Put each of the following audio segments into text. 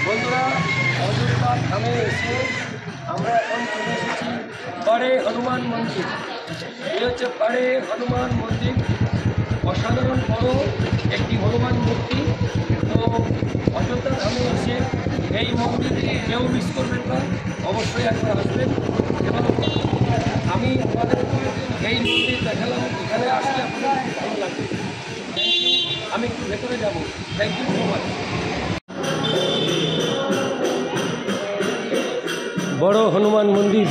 বন্ধুরা, অযোধ্যা ধামে এসে আমরা এখন চলে এসেছি পাড়ে হনুমান মন্দির। এই হচ্ছে পাড়ে হনুমান মন্দির, অসাধারণ বড় একটি হনুমান মূর্তি। তো অযোধ্যা ধামে এসে এই মন্দির কেউ মিস করবেন না, অবশ্যই একবার আসবেন। এবং আমি আমাদের এই মন্দির দেখালাম, এখানে আসলে আপনাদের ভালো লাগবে। Thank you. আমি একটু ভেতরে যাবো। Thank you so much. বড় হনুমান মন্দির।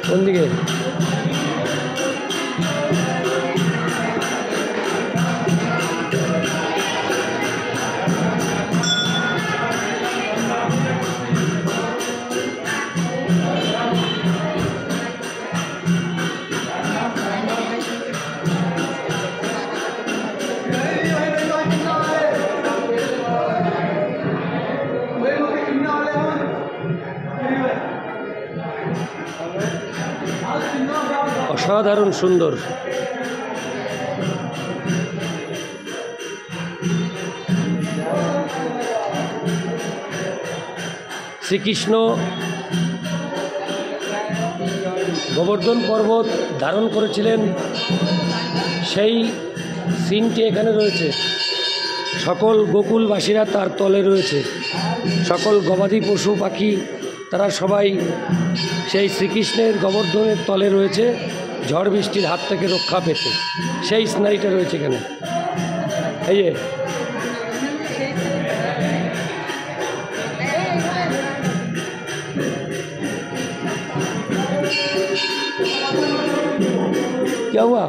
কোন দিকে? অসাধারণ সুন্দর। শ্রীকৃষ্ণ গোবর্ধন পর্বত ধারণ করেছিলেন, সেই সিনটি এখানে রয়েছে। সকল গোকুলবাসীরা তার তলে রয়েছে, সকল গবাদি পশু পাখি তারা সবাই সেই শ্রীকৃষ্ণের গোবর্ধনের তলে রয়েছে, ঝড় বৃষ্টির হাত থেকে রক্ষা পেতে। সেই সিনারিটা রয়েছে এখানে। এই যে क्या हुआ?